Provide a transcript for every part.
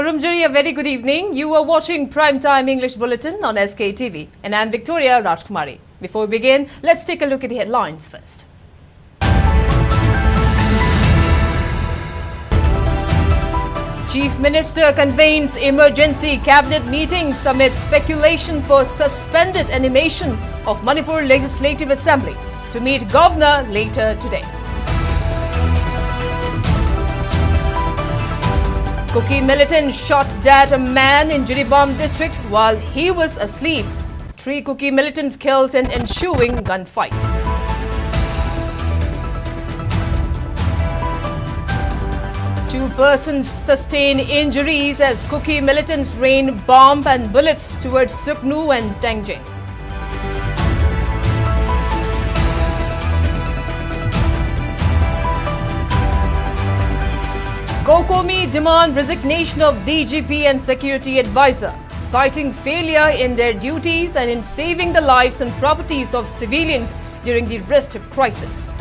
Kurumjuri, a very good evening. You are watching Primetime English Bulletin on SKTV, and I'm Victoria Rajkumari. Before we begin, let's take a look at the headlines first. Chief Minister convenes emergency cabinet meetings amid speculation for suspended animation of Manipur Legislative Assembly to meet Governor later today. COCOMI militants shot dead a man in Jiribam district while he was asleep. 3 COCOMI militants killed in ensuing gunfight. Two persons sustained injuries as COCOMI militants rained bomb and bullets towards Sugnu and Tangjeng. COCOMI demand resignation of DGP and security advisor, citing failure in their duties and in saving the lives and properties of civilians during the rest crisis.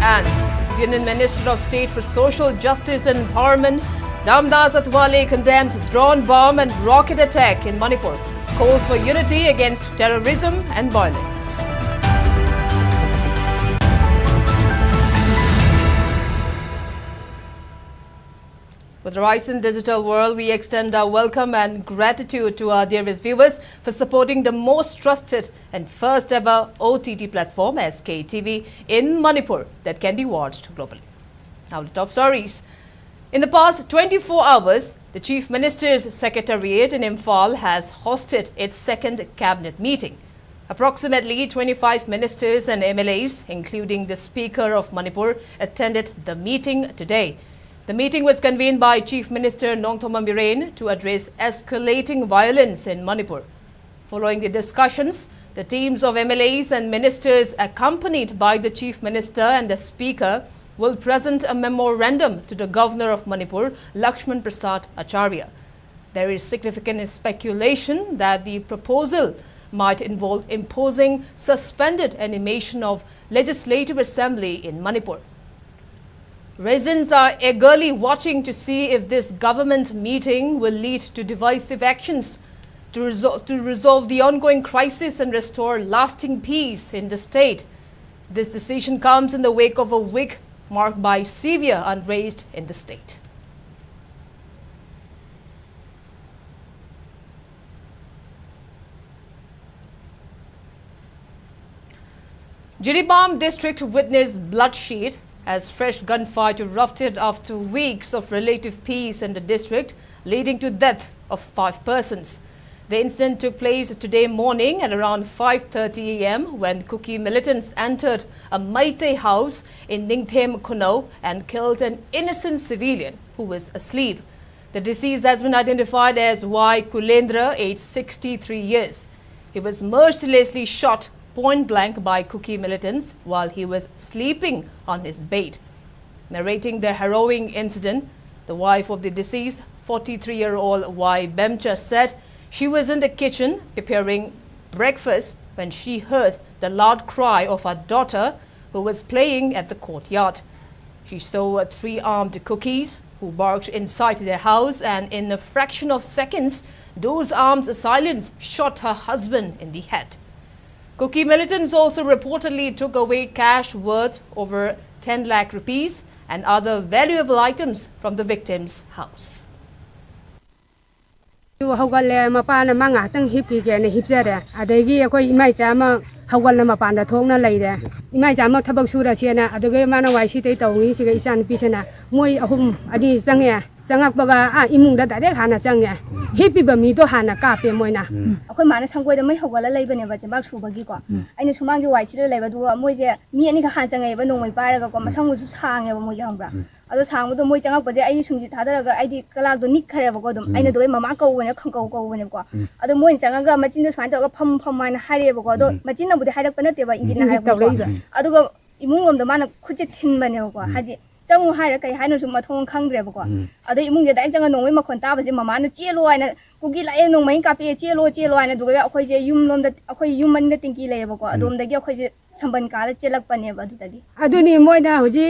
And Union Minister of State for Social Justice and Empowerment, Ramdas Athwale, condemns drone bomb and rocket attack in Manipur, calls for unity against terrorism and violence. With the rise in digital world, we extend our welcome and gratitude to our dearest viewers for supporting the most trusted and first ever OTT platform, SKTV, in Manipur that can be watched globally. Now the top stories. In the past 24 hours, the Chief Minister's Secretariat in Imphal has hosted its second cabinet meeting. Approximately 25 ministers and MLAs, including the Speaker of Manipur, attended the meeting today. The meeting was convened by Chief Minister Nongthomam Bireen to address escalating violence in Manipur. Following the discussions, the teams of MLAs and ministers accompanied by the Chief Minister and the Speaker will present a memorandum to the Governor of Manipur, Lakshman Prasad Acharya. There is significant speculation that the proposal might involve imposing suspended animation of Legislative Assembly in Manipur. Residents are eagerly watching to see if this government meeting will lead to divisive actions to resolve the ongoing crisis and restore lasting peace in the state. This decision comes in the wake of a week marked by severe unrest in the state. Jiribam district witnessed bloodshed as fresh gunfight erupted after weeks of relative peace in the district, leading to death of 5 persons. The incident took place today morning at around 5:30 a.m. when COCOMI militants entered a Meitei house in Ningthem Kuno and killed an innocent civilian who was asleep. The deceased has been identified as Y. Kulendra, aged 63 years. He was mercilessly shot point blank by COCOMI militants while he was sleeping on his bed. Narrating the harrowing incident, the wife of the deceased, 43-year-old Y. Bemcha, said she was in the kitchen preparing breakfast when she heard the loud cry of her daughter who was playing at the courtyard. She saw 3 armed cookies who barged inside their house, and in a fraction of seconds, those armed assailants shot her husband in the head. COCOMI militants also reportedly took away cash worth over 10 lakh rupees and other valuable items from the victim's house. Hawal na mapanda thong na leide imai jama thabak sura chena aduge mana waisi tei tongi siga isan pisana moi ahum adi changya changak baga a imung da direct hana changya hipi ba mi to hana ka pe moina akhoi mana sangoi da mai hawala leibane ba jambak subagi ko aina sumang ji waisi le leiba du moi je mi ani ka han changai ba nongmai pairaga ko masangu su sange ba moi jambra ado sangbu do moi changak ba je ai sungji thadaraga ai di kalak do nik khare ba ko dum aina do mama ko wone khangko ko wone ko ado moi changaga machin do swan to ga pham pham mana hare ba ko do machin na bu harak panate ba ingina harak ko aduga imungom da mana khuche thin bane ko hadi changu harak kai hainu sum mathong khangre ba ko ado imung je dai changa nongwei makhon ta ba je mama na chelo aina kuki la e nong mai ka pe chelo ana duga akhoi je yum lom da akhoi yum man da tingki le ba ko adom da gi akhoi je samban ka la chelak pane ba du tagi aduni moina hoji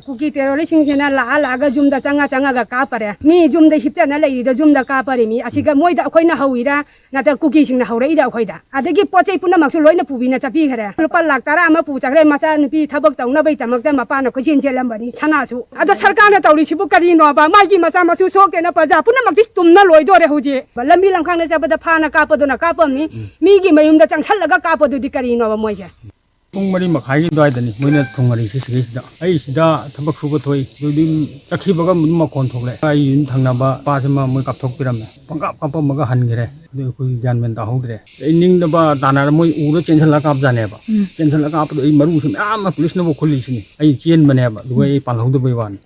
kuki terrorist sing sena la ga jum da changa ga ka pare mi jum da hipta na lei da jum da ka pare mi asiga moida akhoi na hawira na ta kuki sing na hawrei da akhoi da adagi pochai puna maksu loina pubi na chapi khare lupa lak tara ama pu chakre macha nupi thabak taung na bai tamak da mapa na khojin chelam bani chana su ado sarkar na tawri sibu kari no ba mai gi macha masu sok te na paja puna makti tumna loi do re hoji lambi lamkhang na jabada phana ka pa do na ka pam ni mi gi mayum da changsal laga ka pa do di kari no ba moi ja Pung mari makai doi dani moina thongari si da ai sida thabak suba thoi dudim takhi baga mun ma kon thokle ai yin thangna ba pa sama moi kap thok piram pangka papa maga han gire du ku jan men ta hogre ai ning da ba dana moi u ro tension la kap jane ba tension la kap do ai maru sum ma police na bo kholi sini ai chen bane ba du ai pal hog do bai wan.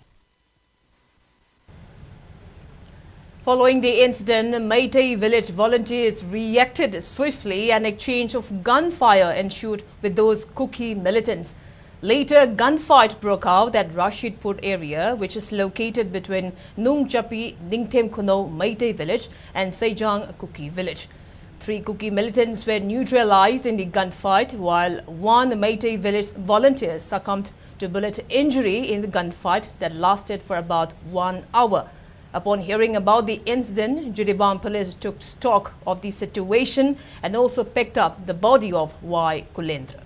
Following the incident, Meitei village volunteers reacted swiftly and exchange of gunfire ensued with those Kuki militants. Later, gunfight broke out at Rashidpur area, which is located between Nungchapi Ningthem Kuno Meitei village and Sejang Kuki village. 3 Kuki militants were neutralized in the gunfight, while 1 Meitei village volunteer succumbed to bullet injury in the gunfight that lasted for about 1 hour. Upon hearing about the incident, Jiribam police took stock of the situation and also picked up the body of Y. Kulendra.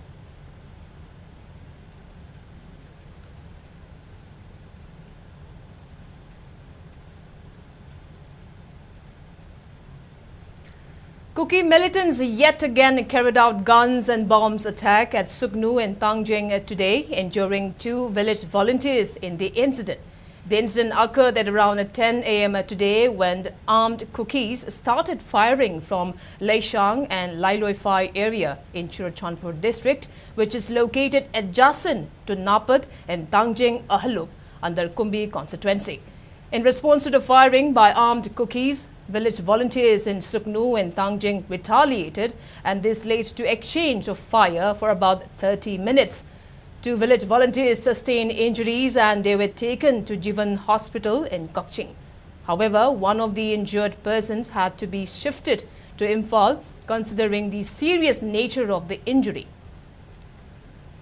Kuki militants yet again carried out guns and bombs attack at Sugnu and Tangjeng today, injuring 2 village volunteers in the incident. The incident occurred at around 10 a.m. today when armed Kukis started firing from Leishang and Lailoifai area in Churachandpur district, which is located adjacent to Napad and Tangjeng Ahalup under Kumbi constituency. In response to the firing by armed Kukis, village volunteers in Sugnu and Tangjeng retaliated, and this led to exchange of fire for about 30 minutes. 2 village volunteers sustained injuries and they were taken to Jivan Hospital in Kokching. However, one of the injured persons had to be shifted to Imphal, considering the serious nature of the injury.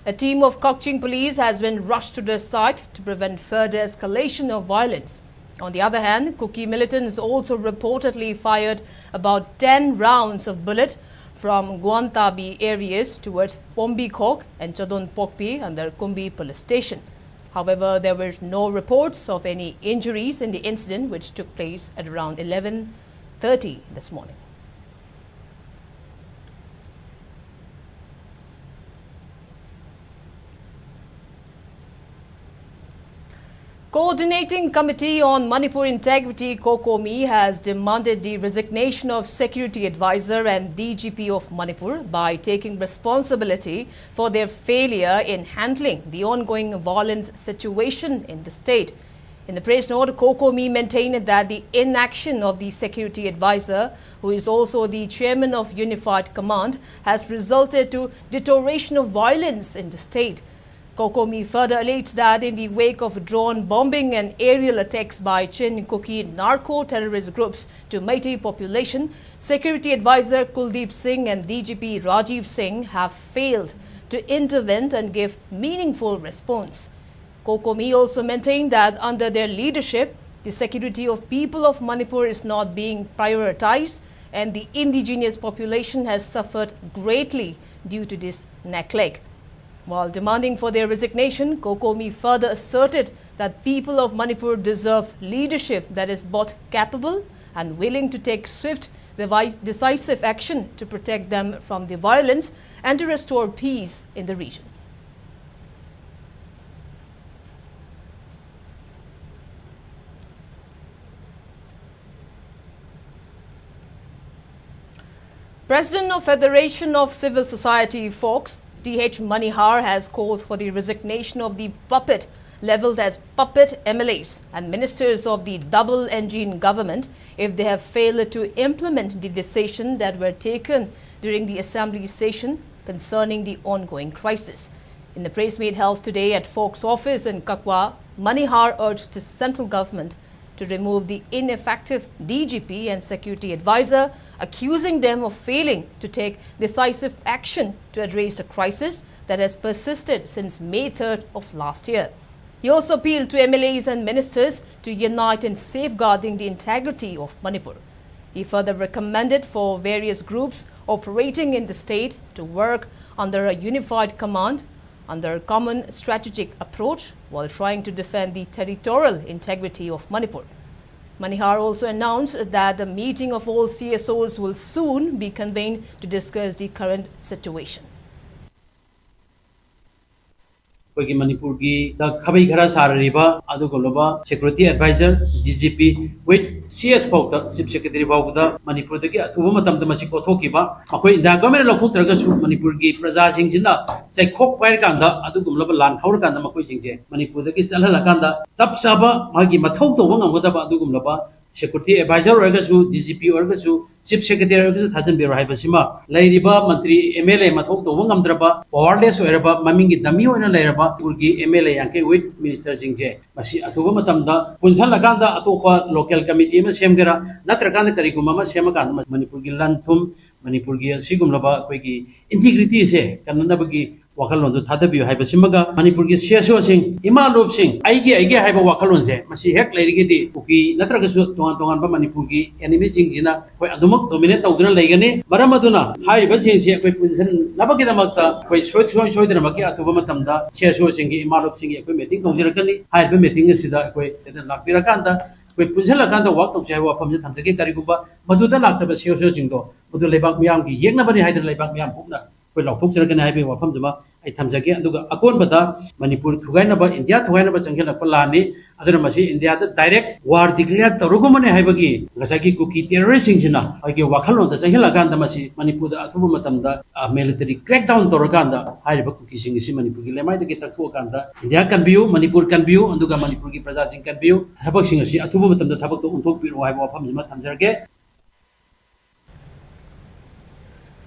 A team of Kokching police has been rushed to the site to prevent further escalation of violence. On the other hand, Kuki militants also reportedly fired about 10 rounds of bullets from Guantabi areas towards Pombikok and Chodon Pokpi under Kumbi police station. However, there were no reports of any injuries in the incident, which took place at around 11:30 this morning. Coordinating Committee on Manipur Integrity COCOMI has demanded the resignation of Security Advisor and DGP of Manipur by taking responsibility for their failure in handling the ongoing violence situation in the state. In the press note, COCOMI maintained that the inaction of the Security Advisor, who is also the Chairman of Unified Command, has resulted to deterioration of violence in the state. COCOMI further alleged that in the wake of drone bombing and aerial attacks by Chin Kuki narco-terrorist groups to Meitei population, Security Advisor Kuldeep Singh and DGP Rajiv Singh have failed to intervene and give meaningful response. COCOMI also maintained that under their leadership, the security of people of Manipur is not being prioritized and the indigenous population has suffered greatly due to this neglect. While demanding for their resignation, COCOMI further asserted that people of Manipur deserve leadership that is both capable and willing to take swift, decisive action to protect them from the violence and to restore peace in the region. President of Federation of Civil Society FOCS, T.H. Manihar, has called for the resignation of the puppet levelled as puppet MLAs and ministers of the double-engine government if they have failed to implement the decisions that were taken during the assembly session concerning the ongoing crisis. In the press meet held today at FOCS office in Kakwa, Manihar urged the central government to remove the ineffective DGP and security advisor, accusing them of failing to take decisive action to address a crisis that has persisted since May 3rd of last year. He also appealed to MLAs and ministers to unite in safeguarding the integrity of Manipur. He further recommended for various groups operating in the state to work under a unified command, under a common strategic approach, while trying to defend the territorial integrity of Manipur. Manihar also announced that the meeting of all CSOs will soon be convened to discuss the current situation. Bagi Manipur gi da khabai khara sarariba adu goloba security advisor DGP with CS Pauta Chief Secretary Bauda Manipur dagi athuba matam da masi kothokiba makoi inda government lokthok taraga su Manipur gi praja sing jina chaikhok pair kanda adu gumloba lan thaur kanda makoi singje Manipur dagi chalhala kanda chap chaba magi mathau to wang amgoda adu gumloba security advisor orga su DGP orga su Chief Secretary orga su thajan biro haiba sima lairiba mantri MLA mathau to wang amdraba powerless oiraba mamingi dami oina lairaba Urgi MLA yanke with Minister Jingje masi athuba matamda punsan laganda atopa local committee ma semgera natrakanda kariguma ma semakanda Manipur gi lanthum Manipur gi sigumlaba koigi integrity se kanana bagi wakalon do thadabi haiba simaga Manipur gi CSO sing imalop sing aigi haiba wakalon se masi hek lairigi di uki natraga su tongan ba Manipur gi enemy jingjina koi adumak dominate tawduna laigani maramaduna haiba sing se koi punsan labagi damakta koi soy dana maki atuba matamda CSO sing gi imalop sing koi meeting tawjirakani haiba meeting sida koi lakbirakanda koi punjala kanda wak tawjai wa pamja thamjage kariguba maduda laktaba CSO singdo madu lebak miyam gi yekna bani haidra lebak miyam pukna koi lokthok jirakani haibe wa pamjama ai thamjage aduga akon bada Manipur thugainaba India thugainaba changhela palani aduna masi India da direct war declare tarugumane haibagi gasaki kuki terrorist singina agi wakhalon da changhela ganda masi Manipur da athuba matamda military crackdown toraganda haiba kuki singisi Manipur gi lemai da ki takhu kanda India kan biu Manipur kan biu aduga Manipur gi praja sing kan biu thabak singasi athuba matamda thabak to unthok biru haiba wafamjima thamjarge.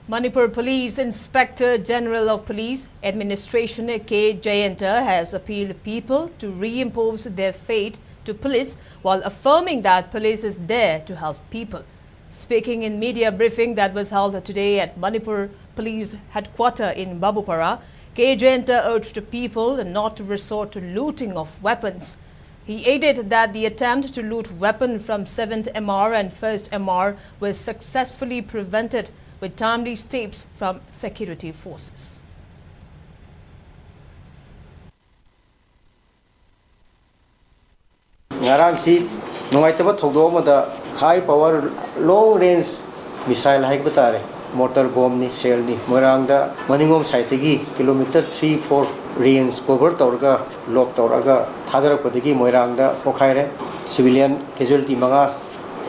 Manipur Police Inspector General of Police Administration K. Jayanta has appealed people to reimpose their fate to police while affirming that police is there to help people. Speaking in media briefing that was held today at Manipur Police Headquarters in Babupara, K. Jayanta urged people not to resort to looting of weapons. He added that the attempt to loot weapons from 7th MR and 1st MR was successfully prevented with timely steps from security forces. Ngarang si nungai taba thogdo mada high power long range missile haik batare mortar bomb ni shell ni morang da maningom site gi kilometer 3-4 range cover torga lock toraga thadar padagi morang da pokhaire civilian casualty manga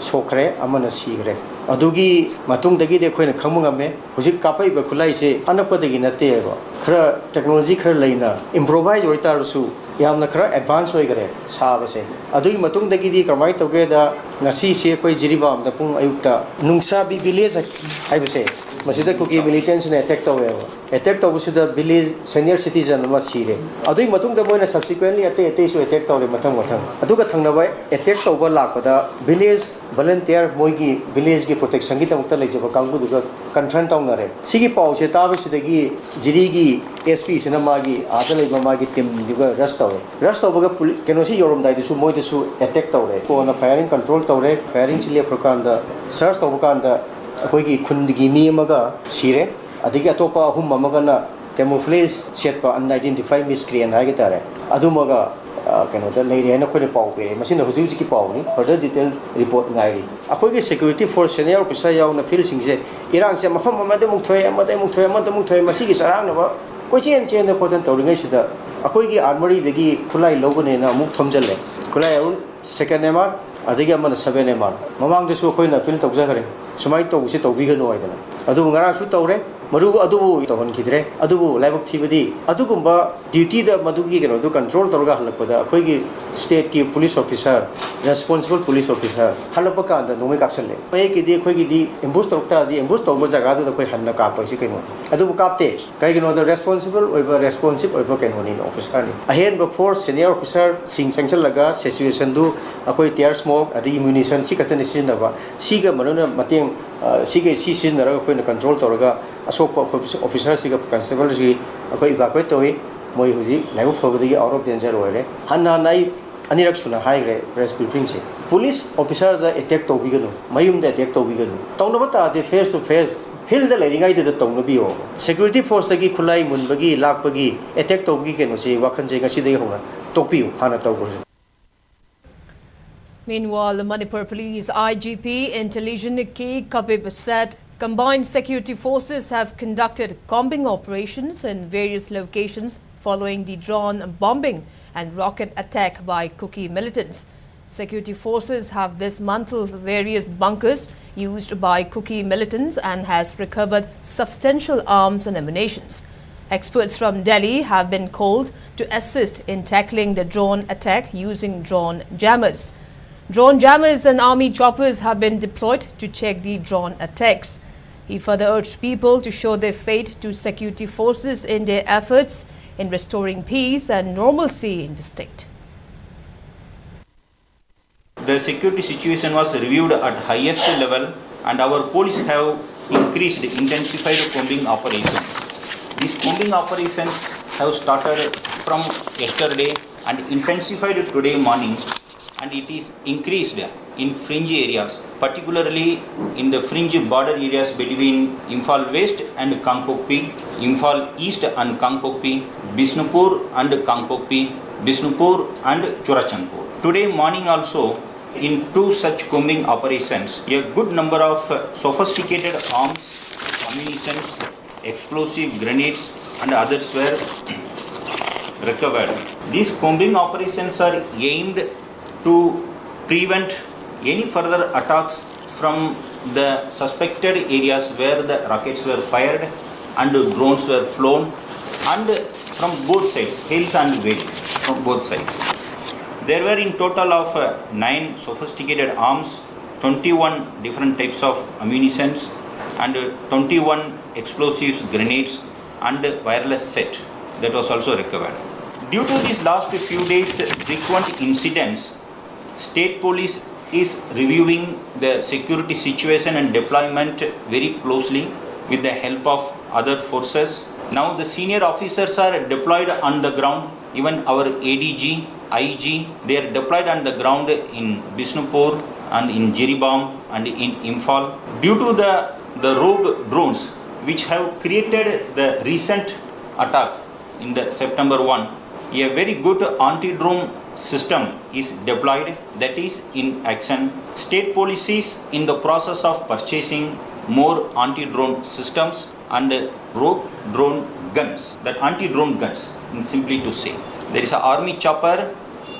sokre amana sigre adugi matung dagi de khoina khangmung ame hujik kapai ba khulai se anapadagi nate ba khara technology khara leina improvise oitar su yamna khara advance oi gare sa ba se adugi matung dagi di kamai toge da ngasi se koi jiribam da pung ayukta nungsa bi village ai ba se masida kuki militants ne attack tawe attack taw su da village senior citizen ma sire adugi matung da moina subsequently ate su attack taw le mathang aduga thangna ba attack taw ba lakpada village volunteer moigi village gi protection gi tamta lejaba kangbu duga confront tawnare sigi paw se tabe sidagi jiri gi SP sina magi adalai ba magi team duga rush taw ga keno si yorum dai su moi su attack tawre ko na firing control tawre firing chile prokanda search taw kanda akoigi khundigi mi amaga sire adigi atopa hum amaga na camouflage set pa unidentified miscreant hagetare adumaga keno da leire na khone paw pere machine huji ki paw ni further detail report ngai akoigi security force senior officer yaw na feel singje irang se mafam amade muk thoi masigi sarang na ba ko chen na kotan tawringai sida akoigi armory dagi khulai logone na muk thomjalle khulai second MR adigi amana 7 MR mamang de su khoina pil tokja kare sumai tawsi tawbiganu aidana adu ngarang su tawre maru adu tawhan khidre adu laibak thibadi adu gumba duty da madugi keno du control torga halakpada akoi gi state ki police officer responsible police officer halapa ka da nongai kapsal le mai ki di akoi gi di ambush torta di ambush tawba jaga du da koi hanna ka pa si keno adu kapte kai keno da responsible oiba responsive oiba keno ni officer ni ahen ba force senior officer sing sanchal laga situation du akoi tear smoke adi ammunition si katani sin ba siga manuna mateng siga si sin na koi na control torga asok officer siga constable si akoi evacuate toy moi huji laibu phobadi out of danger oire hanna nai anirak suna haigre press briefing se police officer da attack tobiganu mayum da attack tobiganu tawnaba ta de face to face field da leringai da tawnabiyo security force da gi khulai munbagi lakpagi attack tobgi keno se wakhan je ngasi dei hona topiu hana tawbo. Meanwhile, the Manipur Police IGP Intelligent K. Kabib said combined security forces have conducted combing operations in various locations following the drone bombing and rocket attack by COCOMI militants. Security forces have dismantled various bunkers used by COCOMI militants and has recovered substantial arms and ammunition. Experts from Delhi have been called to assist in tackling the drone attack using drone jammers. Drone jammers and army choppers have been deployed to check the drone attacks. He further urged people to show their faith to security forces in their efforts in restoring peace and normalcy in the state. The security situation was reviewed at highest level and our police have intensified combing operations. These combing operations have started from yesterday and intensified today morning, and it is increased in fringe areas, particularly in the fringe border areas between Imphal West and Kangpokpi, Imphal East and Kangpokpi, Bishnupur and Kangpokpi, Bishnupur and Churachandpur. Today morning also, in 2 such combing operations, a good number of sophisticated arms, ammunition, explosive grenades and others were recovered. These combing operations are aimed to prevent any further attacks from the suspected areas where the rockets were fired and drones were flown, and from both sides, hills and valley, from both sides. There were in total of 9 sophisticated arms, 21 different types of ammunitions and 21 explosives, grenades and wireless set that was also recovered. Due to these last few days frequent incidents, State Police is reviewing the security situation and deployment very closely with the help of other forces. Now the senior officers are deployed on the ground, even our ADG, IG, they are deployed on the ground in Bishnupur and in Jiribam and in Imphal. Due to the rogue drones which have created the recent attack in the September 1, a very good anti-drone system is deployed, that is in action. State Police is in the process of purchasing more anti-drone systems and rogue drone guns, that anti-drone guns, simply to say. There is an army chopper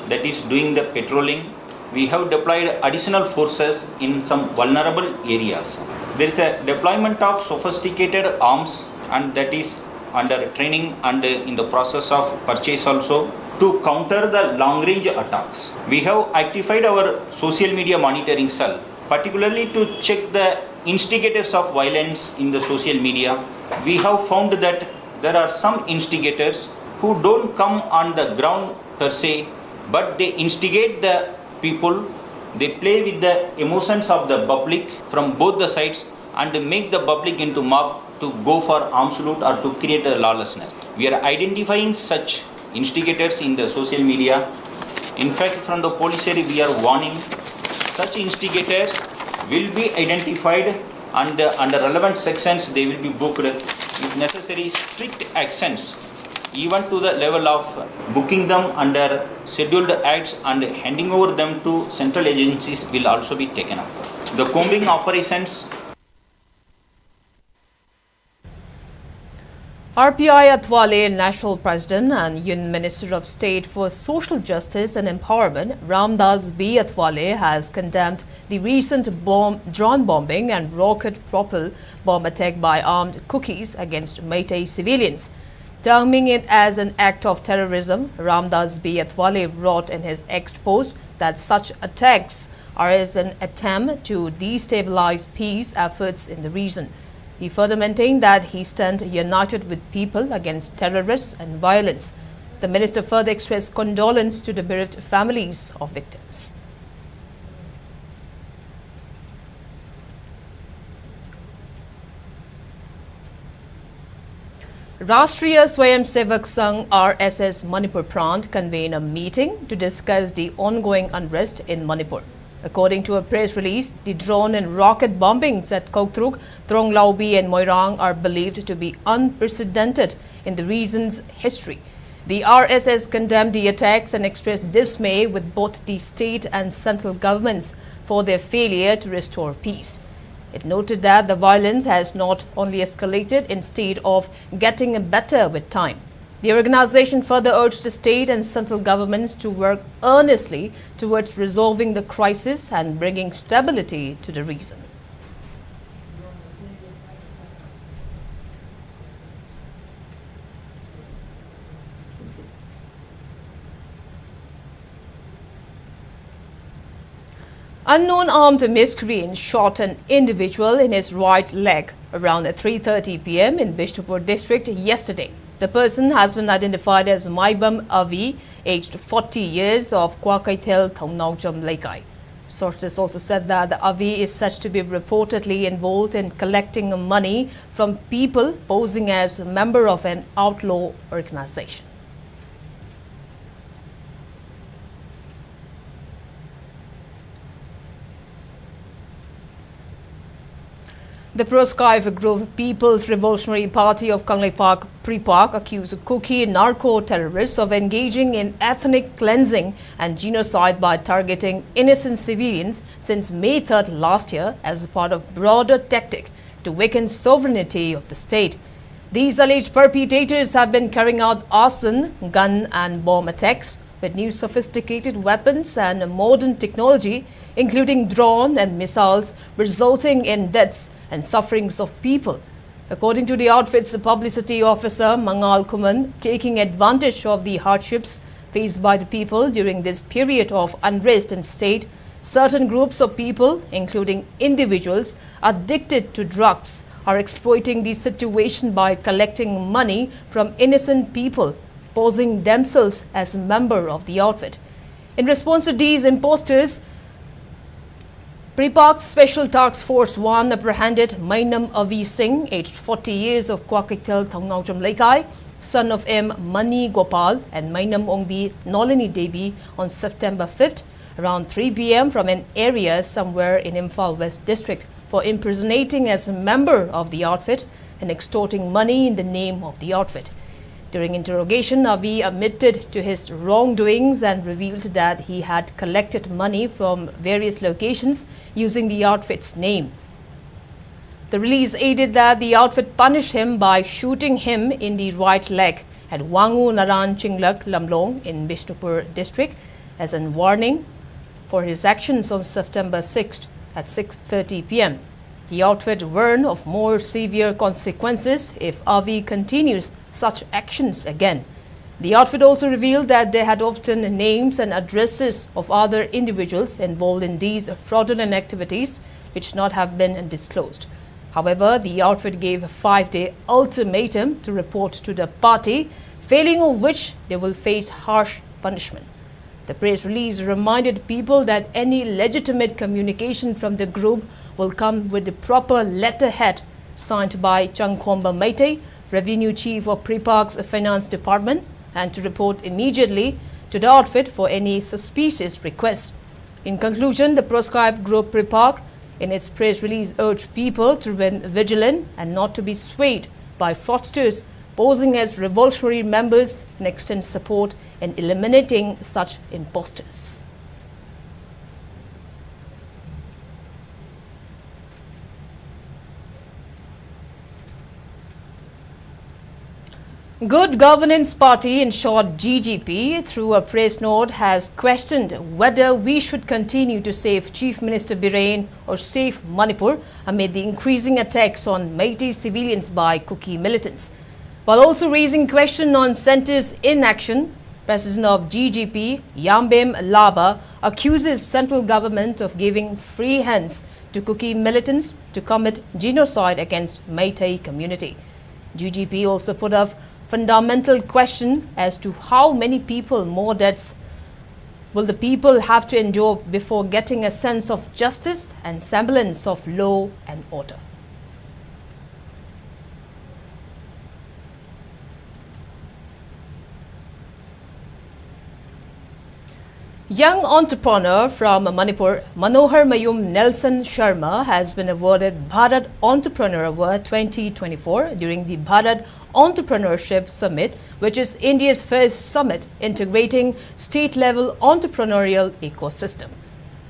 that is doing the patrolling. We have deployed additional forces in some vulnerable areas. There is a deployment of sophisticated arms, and that is under training and in the process of purchase also to counter the long-range attacks. We have activated our social media monitoring cell, particularly to check the instigators of violence in the social media. We have found that there are some instigators who don't come on the ground per se, but they instigate the people. They play with the emotions of the public from both the sides and make the public into mob to go for arms loot or to create a lawlessness. We are identifying such instigators in the social media. In fact, from the police area, we are warning such instigators will be identified and under relevant sections they will be booked. If necessary, strict actions even to the level of booking them under scheduled acts and handing over them to central agencies will also be taken up. The combing operations. RPI Athwale, National President and Union Minister of State for Social Justice and Empowerment, Ramdas B. Athwale, has condemned the recent drone bombing and rocket-propelled bomb attack by armed cookies against Meitei civilians. Terming it as an act of terrorism, Ramdas B. Athwale wrote in his X post that such attacks are as an attempt to destabilize peace efforts in the region. He further maintained that he stands united with people against terrorists and violence. The minister further expressed condolence to the bereaved families of victims. Rashtriya Swayamsevak Sangh RSS Manipur Prant convened a meeting to discuss the ongoing unrest in Manipur. According to a press release, the drone and rocket bombings at Koktruk, Tronglaubi and Moirang are believed to be unprecedented in the region's history. The RSS condemned the attacks and expressed dismay with both the state and central governments for their failure to restore peace. It noted that the violence has not only escalated instead of getting better with time. The organization further urged the state and central governments to work earnestly towards resolving the crisis and bringing stability to the region. Unknown armed miscreant shot an individual in his right leg around 3:30 p.m. in Bishnupur district yesterday. The person has been identified as Maibam Avi, aged 40 years, of Kwakaithel, Thongnaugjam Laikai. Sources also said that the Avi is said to be reportedly involved in collecting money from people posing as a member of an outlaw organization. The proscribed group People's Revolutionary Party of Kangleipak Pripak accused Kuki narco-terrorists of engaging in ethnic cleansing and genocide by targeting innocent civilians since May 3rd last year as part of broader tactic to weaken sovereignty of the state. These alleged perpetrators have been carrying out arson, gun and bomb attacks with new sophisticated weapons and modern technology, including drone and missiles, resulting in deaths and sufferings of people. According to the outfit's publicity officer, Mangal Kuman, taking advantage of the hardships faced by the people during this period of unrest in state, certain groups of people, including individuals addicted to drugs, are exploiting the situation by collecting money from innocent people, posing themselves as a member of the outfit. In response to these imposters, Pripak's Special Task Force 1 apprehended Mainam Avi Singh, aged 40 years, of Kwakaithel, Thongnaugjam Laikai, son of M. Mani Gopal and Mainam Ongbi Nolini Devi on September 5th around 3 p.m. from an area somewhere in Imphal West District for impersonating as a member of the outfit and extorting money in the name of the outfit. During interrogation, Avi admitted to his wrongdoings and revealed that he had collected money from various locations using the outfit's name. The release added that the outfit punished him by shooting him in the right leg at Wangu Naran Chinglak Lamlong in Bishnupur district as a warning for his actions on September 6th at 6:30 p.m. The outfit warned of more severe consequences if Avi continues such actions again. The outfit also revealed that they had often names and addresses of other individuals involved in these fraudulent activities which not have been disclosed. However, the outfit gave a 5-day ultimatum to report to the party, failing of which they will face harsh punishment. The press release reminded people that any legitimate communication from the group will come with the proper letterhead signed by Changkhomba Meitei, Revenue Chief of Pripak's Finance Department, and to report immediately to the outfit for any suspicious requests. In conclusion, the proscribed group Pripak, in its press release, urged people to remain vigilant and not to be swayed by fraudsters posing as revolutionary members and extend support in eliminating such imposters. Good Governance Party, in short GGP, through a press note has questioned whether we should continue to save Chief Minister Biren or save Manipur amid the increasing attacks on Meitei civilians by COCOMI militants. While also raising question on centre's inaction, President of GGP, Yambem Laba, accuses central government of giving free hands to COCOMI militants to commit genocide against Meitei community. GGP also put up fundamental question as to how many people more deaths will the people have to endure before getting a sense of justice and semblance of law and order. Young entrepreneur from Manipur, Manohar Mayum Nelson Sharma, has been awarded Bharat Entrepreneur Award 2024 during the Bharat Entrepreneurship Summit, which is India's first summit integrating state-level entrepreneurial ecosystem.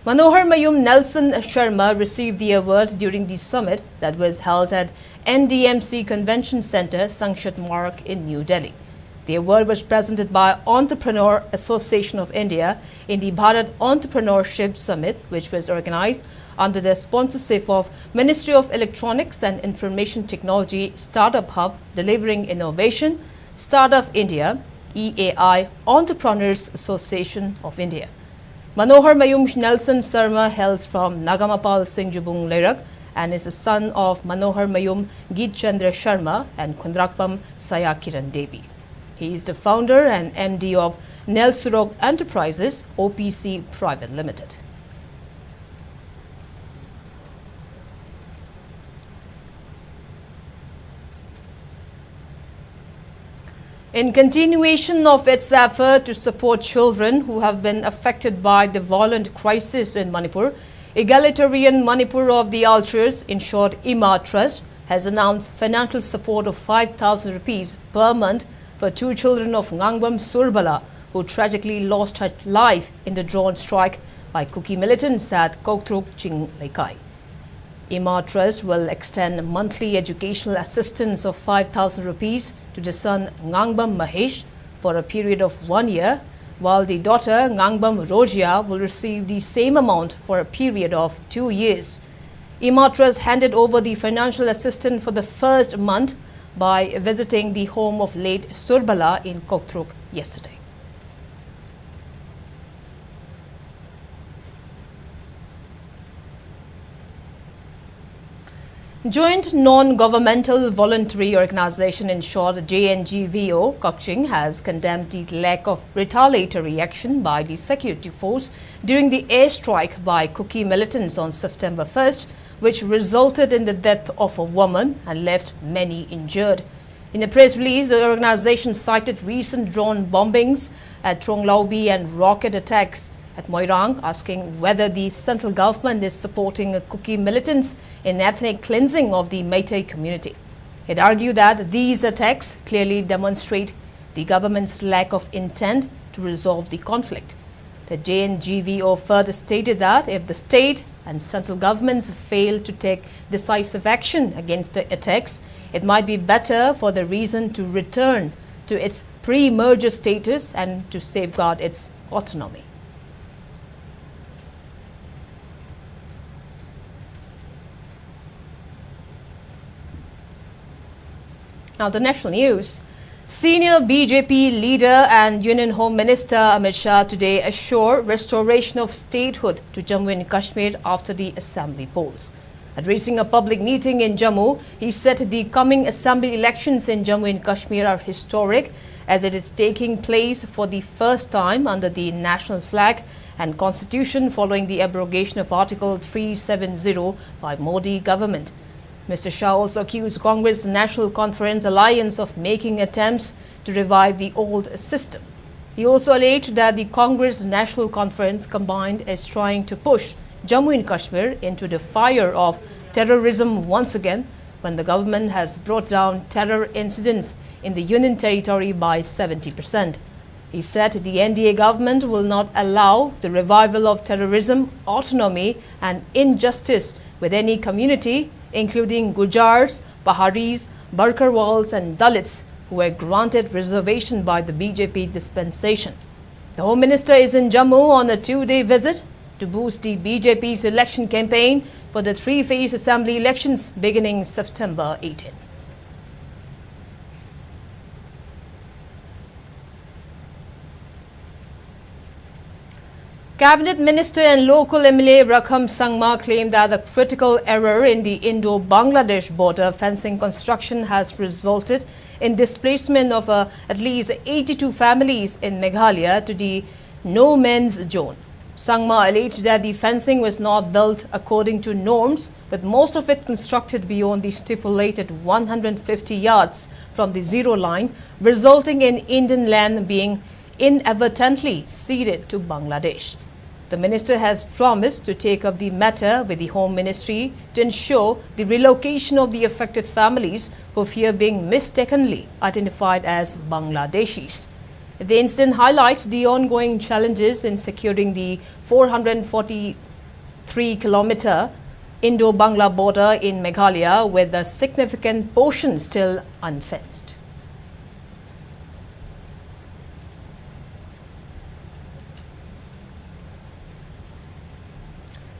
Manohar Mayum Nelson Sharma received the award during the summit that was held at NDMC Convention Center, Sangshat Marg in New Delhi. The award was presented by Entrepreneur Association of India in the Bharat Entrepreneurship Summit, which was organized under the sponsorship of Ministry of Electronics and Information Technology Startup Hub, Delivering Innovation, Startup India, EAI, Entrepreneurs Association of India. Manohar Mayum Nelson Sharma hails from Nagamapal Singjubung Lerak and is a son of Manohar Mayum Geet Chandra Sharma and Kundrakpam Sayakiran Devi. He is the founder and MD of Nelsurog Enterprises, OPC Private Limited. In continuation of its effort to support children who have been affected by the violent crisis in Manipur, Egalitarian Manipur of the Ultras, in short IMA Trust, has announced financial support of 5,000 rupees per month for two children of Ngangbam Surbala who tragically lost her life in the drone strike by COCOMI militants at Koktruk Chinglekai. IMA Trust will extend monthly educational assistance of 5,000 rupees to the son Ngangbam Mahesh for a period of 1 year, while the daughter Ngangbam Rojia will receive the same amount for a period of 2 years. IMA Trust handed over the financial assistance for the first month by visiting the home of late Surbala in Koktruk yesterday. Joint Non-Governmental Voluntary Organization, in short JNGVO, Kokching, has condemned the lack of retaliatory action by the security force during the airstrike by COCOMI militants on September 1st, which resulted in the death of a woman and left many injured. In a press release, the organization cited recent drone bombings at Tronglaubi and rocket attacks at Moirang, asking whether the central government is supporting COCOMI militants in ethnic cleansing of the Meitei community. It argued that these attacks clearly demonstrate the government's lack of intent to resolve the conflict. The JNGVO further stated that if the state and central governments fail to take decisive action against the attacks, it might be better for the region to return to its pre-merger status and to safeguard its autonomy. Now, the national news. Senior BJP leader and Union Home Minister Amit Shah today assured restoration of statehood to Jammu and Kashmir after the assembly polls. Addressing a public meeting in Jammu, he said the coming assembly elections in Jammu and Kashmir are historic as it is taking place for the first time under the national flag and constitution following the abrogation of Article 370 by Modi government. Mr. Shah also accused Congress National Conference Alliance of making attempts to revive the old system. He also alleged that the Congress National Conference combined is trying to push Jammu and Kashmir into the fire of terrorism once again, when the government has brought down terror incidents in the Union territory by 70%. He said the NDA government will not allow the revival of terrorism, autonomy and injustice with any community, including Gujars, Paharis, Barkarwals and Dalits, who were granted reservation by the BJP dispensation. The Home Minister is in Jammu on a 2-day visit to boost the BJP's election campaign for the 3-phase assembly elections beginning September 18. Cabinet Minister and local MLA Rakham Sangma claimed that a critical error in the Indo-Bangladesh border fencing construction has resulted in displacement of at least 82 families in Meghalaya to the no-man's zone. Sangma alleged that the fencing was not built according to norms, with most of it constructed beyond the stipulated 150 yards from the zero line, resulting in Indian land being inadvertently ceded to Bangladesh. The minister has promised to take up the matter with the Home Ministry to ensure the relocation of the affected families who fear being mistakenly identified as Bangladeshis. The incident highlights the ongoing challenges in securing the 443-kilometer Indo-Bangla border in Meghalaya, with a significant portion still unfenced.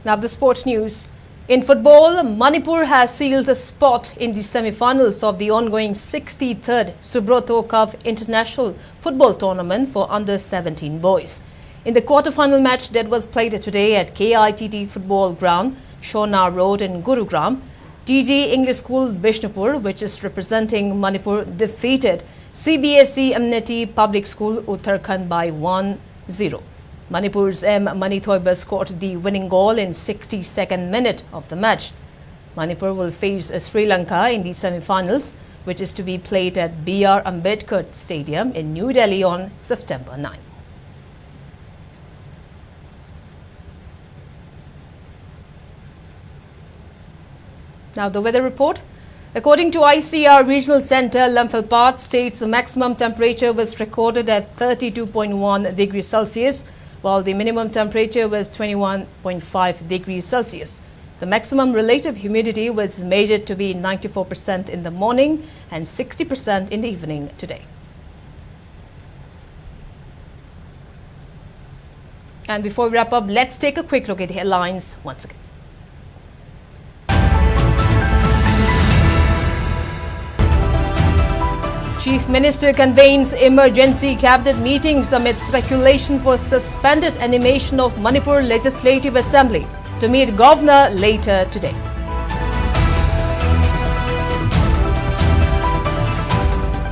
Now the sports news. In football, Manipur has sealed a spot in the semi-finals of the ongoing 63rd Subroto Cup International Football Tournament for under-17 boys. In the quarter-final match that was played today at KITT Football Ground, Shona Road in Gurugram, TG English School Bishnupur, which is representing Manipur, defeated CBSE Amnesty Public School Uttarakhand by 1-0. Manipur's M. Manithoiba scored the winning goal in 62nd minute of the match. Manipur will face Sri Lanka in the semi-finals, which is to be played at B.R. Ambedkar Stadium in New Delhi on September 9. Now the weather report. According to ICR Regional Center, Lamphal states the maximum temperature was recorded at 32.1 degrees Celsius, while the minimum temperature was 21.5 degrees Celsius. The maximum relative humidity was measured to be 94% in the morning and 60% in the evening today. And before we wrap up, let's take a quick look at the headlines once again. Chief Minister convenes emergency cabinet meetings amid speculation for suspended animation of Manipur Legislative Assembly to meet Governor later today.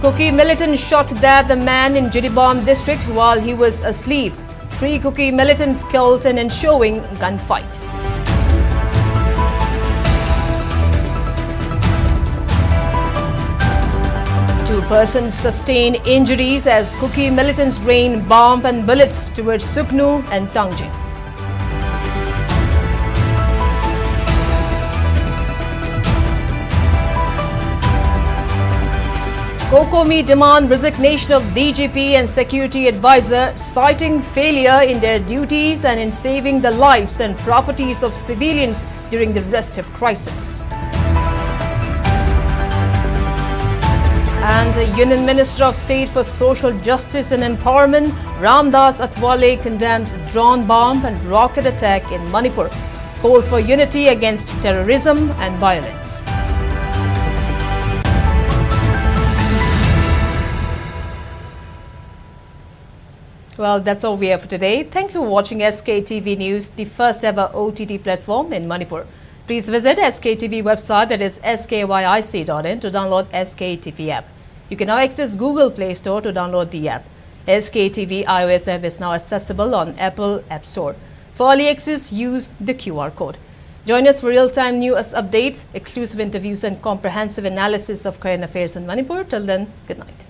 Kuki militant shot dead the man in Jiribam district while he was asleep. 3 Kuki militants killed in ensuing gunfight. Two persons sustained injuries as Kuki militants rained bomb and bullets towards Sugnu and Tangjeng. COCOMI demand resignation of DGP and security advisor, citing failure in their duties and in saving the lives and properties of civilians during the restive crisis. And the Union Minister of State for Social Justice and Empowerment, Ramdas Athwale, condemns drone bomb and rocket attack in Manipur, calls for unity against terrorism and violence. Well, that's all we have for today. Thank you for watching SKTV News, the first ever OTT platform in Manipur. Please visit SKTV website, that is skyic.in, to download SKTV app. You can now access Google Play Store to download the app. SKTV iOS app is now accessible on Apple App Store. For early access, use the QR code. Join us for real-time news updates, exclusive interviews and comprehensive analysis of current affairs in Manipur. Till then, good night.